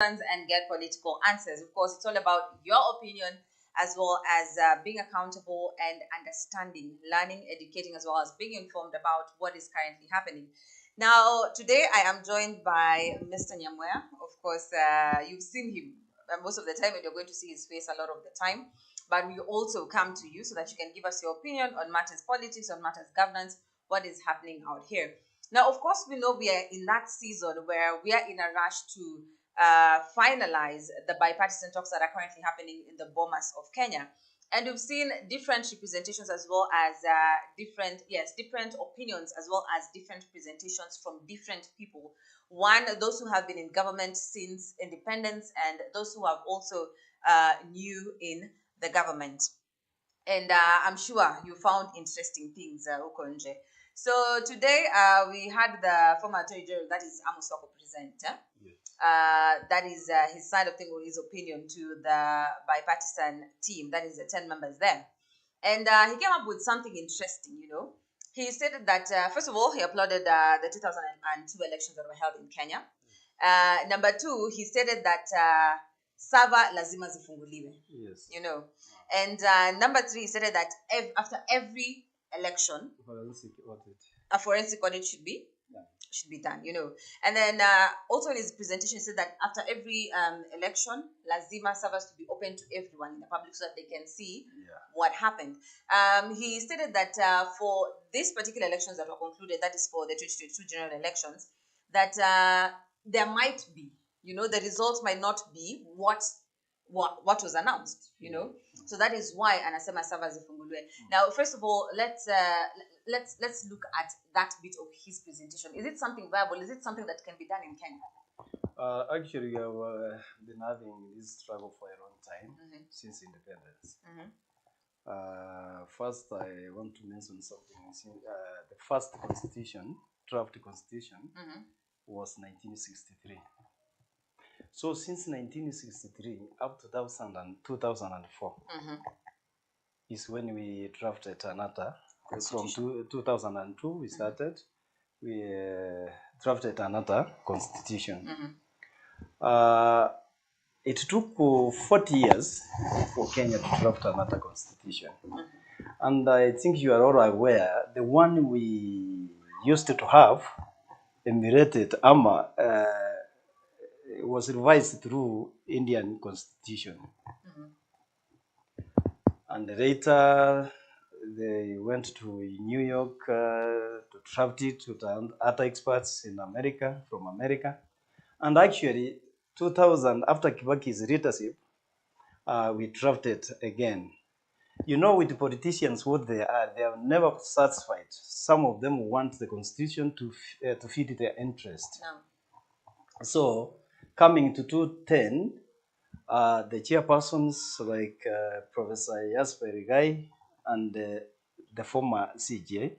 and get political answers. Of course, it's all about your opinion as well as being accountable and understanding, learning, educating, as well as being informed about what is currently happening. Now, today I am joined by Mr. Nyamwea. Of course, you've seen him most of the time, and you're going to see his face a lot of the time. But we also come to you so that you can give us your opinion on matters politics, on matters governance, what is happening out here. Now, of course, we know we are in that season where we are in a rush to finalize the bipartisan talks that are currently happening in the Bomas of Kenya. And we've seen different representations as well as different opinions as well as different presentations from different people. One, those who have been in government since independence and those who have also new in the government. And I'm sure you found interesting things, Okonje. So today we had the former Attorney General, that is Amos Wako, present. That is his side of things, or his opinion to the bipartisan team, that is the 10 members there. And he came up with something interesting, He stated that, first of all, he applauded the 2002 elections that were held in Kenya. Number two, he stated that Sava lazima zifunguliwe. Yes. And number three, he stated that after every election, a forensic audit should be done, And then also in his presentation, he said that after every election, lazima servers to be open to everyone in the public so that they can see what happened. He stated that for these particular elections that were concluded, that is for the 2022 general elections, that there might be, the results might not be what was announced, So that is why anasema servers zifunguliwe. Now, first of all, let's look at that bit of his presentation. Is it something viable? Is it something that can be done in Kenya? Actually, we have been having this struggle for a long time, since independence. First, I want to mention something. The first draft constitution, was 1963. So since 1963 up to 2004 is when we drafted another. From 2002 we started. We drafted another constitution. It took 40 years for Kenya to draft another constitution. And I think you are all aware, the one we used to have, emulated was revised through Indian constitution. And later they went to New York to draft it with other experts in America, from America. And actually, 2000, after Kibaki's leadership, we drafted again. With the politicians, what they are never satisfied. Some of them want the constitution to fit their interest. No. So, coming to 2010, the chairpersons like Professor Jasper Rigai and the former CJ,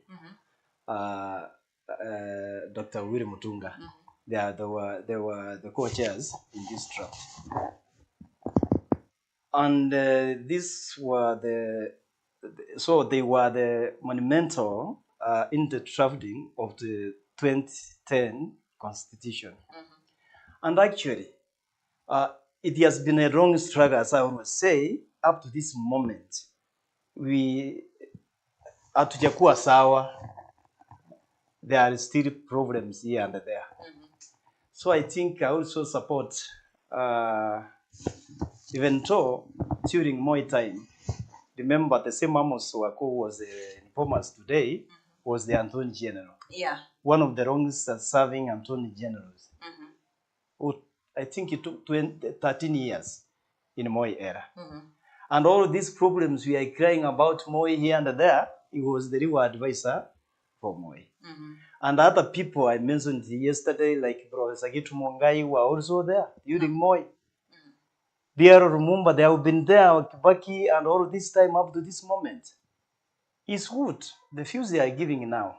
Dr. Willy Mutunga, they were the co-chairs in this draft. And these were they were the monumental in the drafting of the 2010 Constitution. And actually, it has been a long struggle, as I always say, up to this moment. We hatujakuwa sawa. There are still problems here and there. So I think I also support, even though during my time, remember the same Amos Wako was informed today, was the Attorney General. Yeah. One of the longest serving Attorney Generals. I think it took 13 years in Moi era. And all these problems we are crying about Moi here and there, he was the real advisor for Moi. And other people I mentioned yesterday, like Professor Gitu Mongai, were also there during Moi. Biaro Rumumba, they have been there, Kibaki, and all this time up to this moment. It's good. The views they are giving now,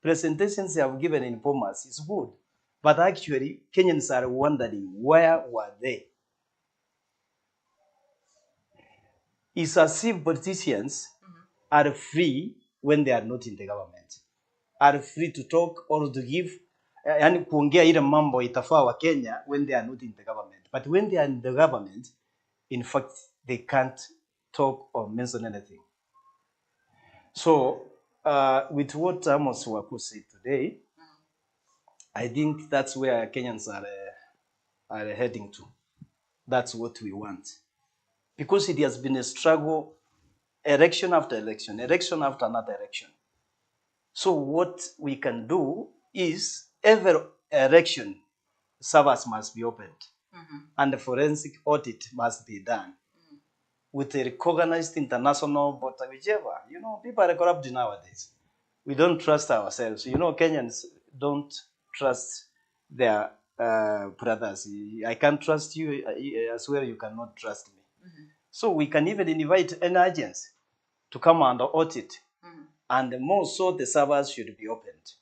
presentations they have given in Bomas is good. But actually, Kenyans are wondering, where were they? It's as if politicians are free when they are not in the government. Are free to talk or to give, yani kuongea ile mambo itafaa wa Kenya when they are not in the government. But when they are in the government, in fact, they can't talk or mention anything. So, with what Amos Waku said today, I think that's where Kenyans are heading to. That's what we want. Because it has been a struggle, election after election after another election. So what we can do is every election, servers must be opened, and the forensic audit must be done with a recognized international body, whichever. People are corrupt nowadays. We don't trust ourselves. Kenyans don't trust their brothers. I can't trust you as well. You cannot trust me. So we can even invite an agency to come and audit, and more so the servers should be opened.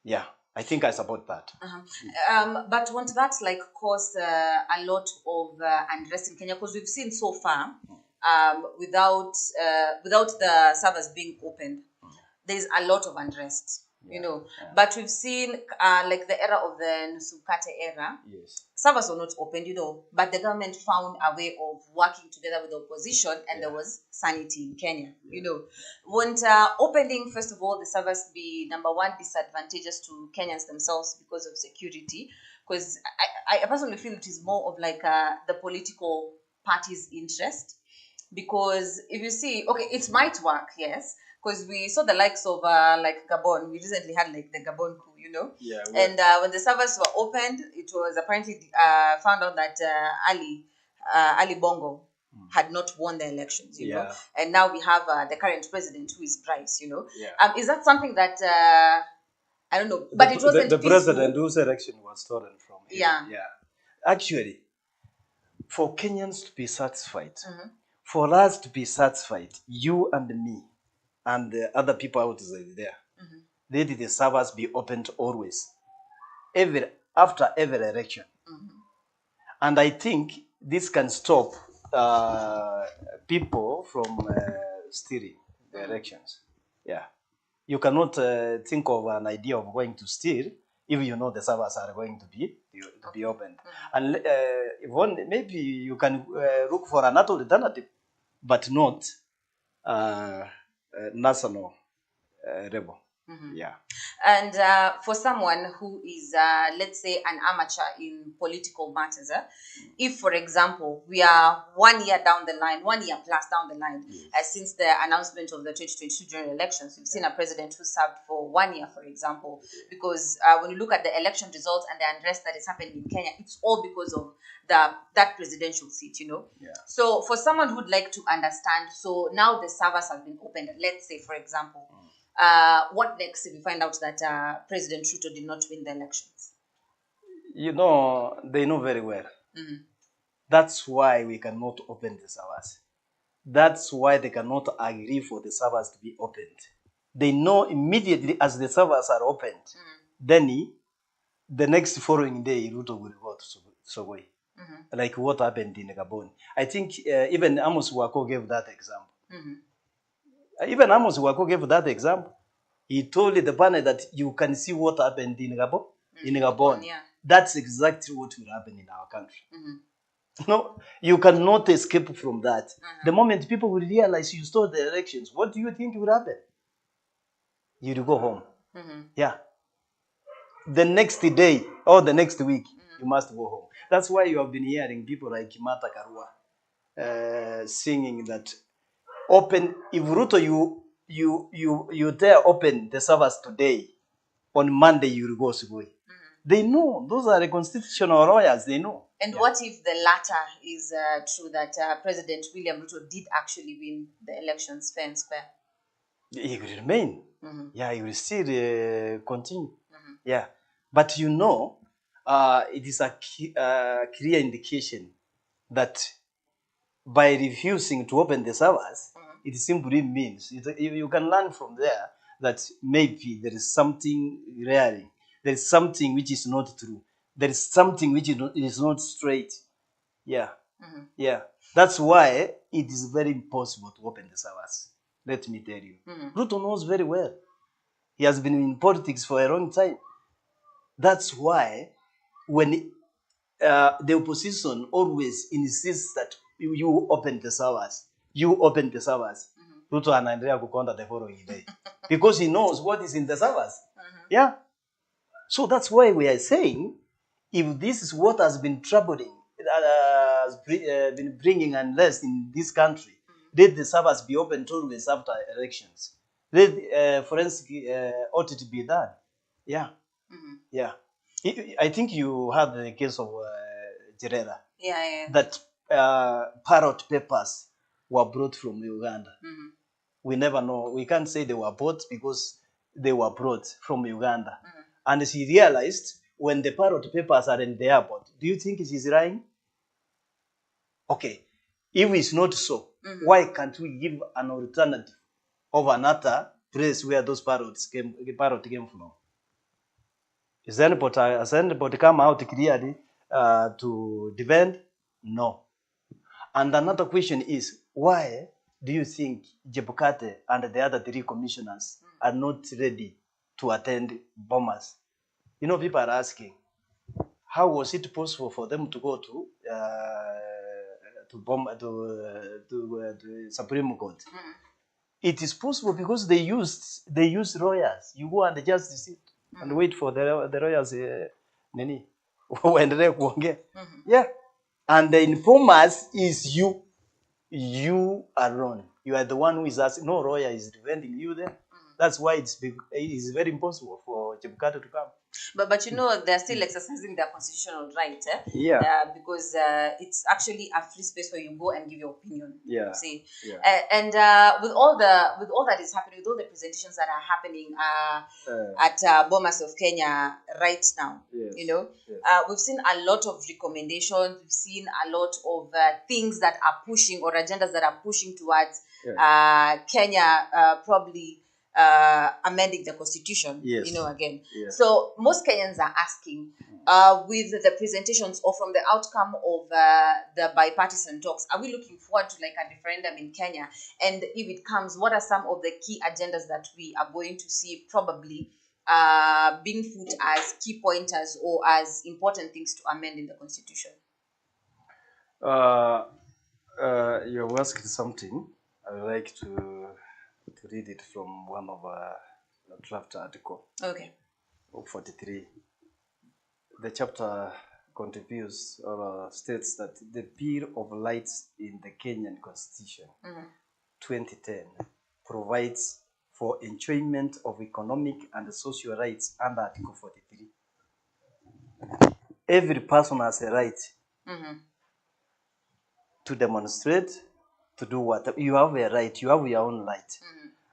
Yeah, I think I support that. But won't that cause a lot of unrest in Kenya? Because we've seen so far, without the servers being opened, there's a lot of unrest. But we've seen the era of the Nusukate era. Yes. Servers were not opened, but the government found a way of working together with the opposition, and there was sanity in Kenya. Won't opening, first of all, the servers be number one disadvantageous to Kenyans themselves because of security? Because I personally feel it is more of the political party's interest. Because if you see, okay, it might work, yes, because we saw the likes of Gabon. We recently had the Gabon coup, Yeah. And when the servers were opened, it was apparently found out that Ali Bongo had not won the elections, know. And now we have the current president, who is Bryce, Yeah. Is that something that I don't know, but it wasn't the peaceful. president whose election was stolen from him. Yeah. Actually, for Kenyans to be satisfied, for us to be satisfied, you and me and the other people outside there, let the servers be opened always, after every election. And I think this can stop people from stealing the elections. Yeah. You cannot think of an idea of going to steal if you know the servers are going to be opened. And maybe you can look for another alternative, but not national rebel. Yeah. And for someone who is, let's say, an amateur in political matters, if, for example, we are 1 year down the line, 1 year plus down the line, since the announcement of the 2022 general elections, we've seen a president who served for 1 year, for example, because when you look at the election results and the unrest that is happening in Kenya, it's all because of that presidential seat, Yeah. So for someone who'd like to understand, so now the servers have been opened, let's say, for example, what next if we find out that President Ruto did not win the elections? They know very well. That's why we cannot open the servers. That's why they cannot agree for the servers to be opened. They know immediately as the servers are opened, then the next following day, Ruto will go to Sogoi. Like what happened in Gabon. I think even Amos Wako gave that example. Even Amos Wako gave that example. He told the panel that you can see what happened in Gabon. In Gabon. Yeah. That's exactly what will happen in our country. No, you cannot escape from that. The moment people will realize you stole the elections, what do you think will happen? You'll go home. Yeah. The next day or the next week, you must go home. That's why you have been hearing people like Martha Karua singing that open. If Ruto, you dare open the servers today, on Monday you will go Sugoi. They know. Those are the constitutional lawyers. They know. And what if the latter is true, that President William Ruto did actually win the elections fair and square? He will remain. Yeah, he will still continue. Yeah. But it is a clear indication that by refusing to open the servers, it simply means, you can learn from there that maybe there is something real. There is something which is not true. There is something which is not straight. Yeah. Yeah. That's why it is very impossible to open the servers. Let me tell you. Ruto knows very well. He has been in politics for a long time. That's why when the opposition always insists that you open the servers. You open the servers. Ruto anaendelea kukonda the following day. Because he knows what is in the servers. Yeah. So that's why we are saying, if this is what has been troubling, been bringing unrest in this country, let the servers be open always after elections. Let forensic audit be done. Yeah. Yeah. I think you had the case of Jerera. Yeah. That parrot papers were brought from Uganda. We never know. We can't say they were bought because they were brought from Uganda. And she realized when the parrot papers are in the airport, do you think she's lying? Okay. If it's not so, why can't we give an alternative of another place where those parrot came from? Has anybody come out clearly to defend? No. And another question is, why do you think Jebukate and the other 3 commissioners are not ready to attend Bomas? You know, people are asking, how was it possible for them to go to Supreme Court? It is possible because they used lawyers. You go and just sit and wait for the lawyers. Yeah. And the informers is you. You alone. You are the one who is asking. No lawyer is defending you there. That's why it's very impossible for Chebukati to come. But you know, they're still exercising their constitutional right, Yeah. Because it's actually a free space where you go and give your opinion. Yeah. See, Yeah. And with all that is happening, with all the presentations that are happening at Bomas of Kenya right now, Yes. you know, Yes. we've seen a lot of recommendations. We've seen a lot of things that are pushing, or agendas that are pushing towards Kenya probably amending the constitution. Yes. You know, again. Yes. So most Kenyans are asking, with the presentations or from the outcome of the bipartisan talks, are we looking forward to like a referendum in Kenya? And if it comes, what are some of the key agendas that we are going to see probably being put as key pointers or as important things to amend in the constitution? You asked something. I would like to read it from one of a draft article. Okay. 43. The chapter contributes or states that the Bill of Rights in the Kenyan Constitution 2010 provides for enjoyment of economic and social rights under Article 43. Every person has a right to demonstrate, to do what you have a right, you have your own right.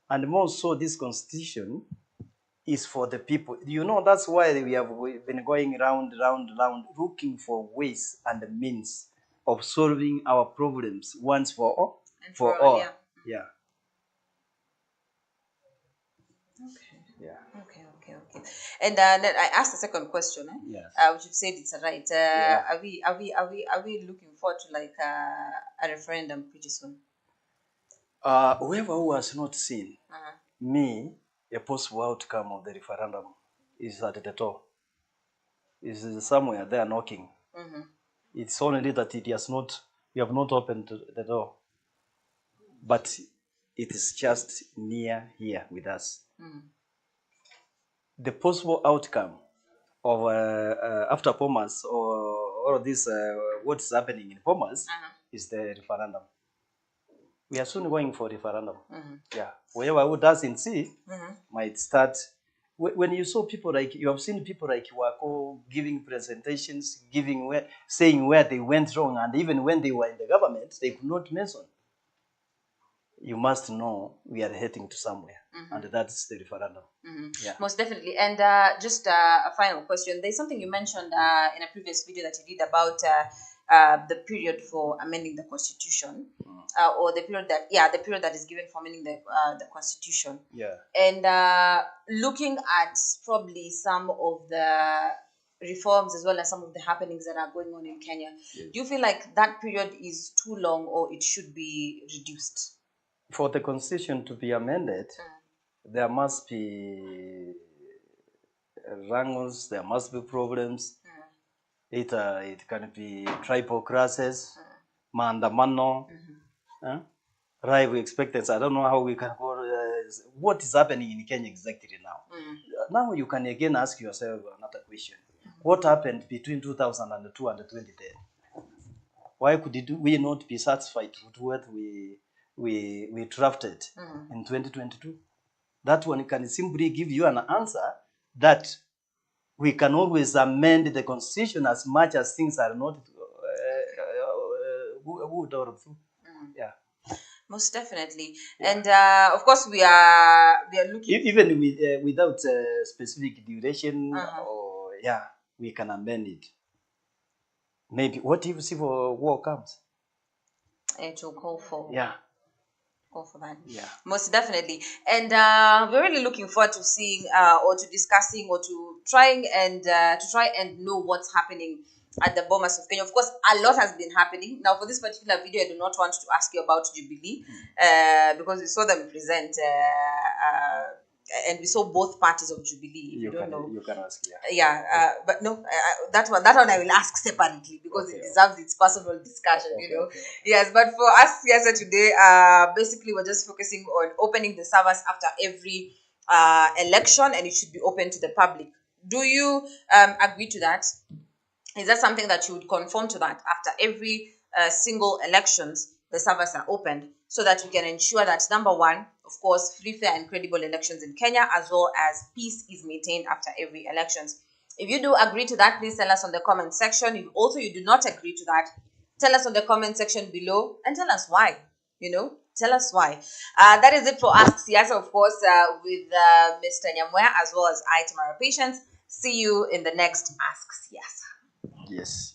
And more so, this constitution is for the people. You know, that's why we have been going round, looking for ways and means of solving our problems once for all. And for all. Yeah. Okay. Yeah. Okay. And then I asked the second question, Yes. Which you said it's a right. Yeah. Are we looking forward to like a referendum pretty soon? Whoever who has not seen me, a possible outcome of the referendum is at the door. Is somewhere there knocking. It's only that it has not. We have not opened the door, but it is just near here with us. The possible outcome of after Bomas or this what's happening in Bomas is the referendum. We are soon going for referendum. Yeah, whoever who doesn't see might start. When you saw people like, you have seen people like Wako giving presentations, saying where they went wrong, and even when they were in the government, they could not mention. You must know we are heading to somewhere, and that's the referendum. Yeah. Most definitely. And just a final question. There's something you mentioned in a previous video that you did about the period for amending the constitution, or the period that is given for amending the constitution. Yeah. And looking at probably some of the reforms as well as some of the happenings that are going on in Kenya, do you feel like that period is too long or it should be reduced? For the constitution to be amended, there must be wrangles, there must be problems. It can be tribal classes, maandamano, rival expectancy. I don't know how we can go. What is happening in Kenya exactly now? Now you can again ask yourself another question. What happened between 2002 and 2010? Why could we not be satisfied with what we drafted in 2022? That one can simply give you an answer that we can always amend the constitution as much as things are not good or through. Yeah. Most definitely. Yeah. And of course we are looking even with without specific duration or we can amend it. Maybe what if civil war comes? It will call for call for that. Yeah. Most definitely. And we're really looking forward to seeing or to discussing or to try and know what's happening at the Bomas of Kenya. Of course, a lot has been happening. Now, for this particular video, I do not want to ask you about Jubilee because we saw them present and we saw both parties of Jubilee. You don't know. You can ask, but no, that one I will ask separately because it deserves its personal discussion. Yes, but for us here today, basically we're just focusing on opening the servers after every election, and it should be open to the public. Do you agree to that? Is that something that you would conform to, that after every single elections, the servers are opened so that we can ensure that, number one, of course, free, fair, and credible elections in Kenya, as well as peace is maintained after every elections? If you do agree to that, please tell us on the comment section. If also you do not agree to that, tell us on the comment section below and tell us why. Tell us why. That is it for Ask Siasa, of course, with Mr. Nyamwea, as well as I, Tamara Patience. See you in the next Ask Siasa. Yes.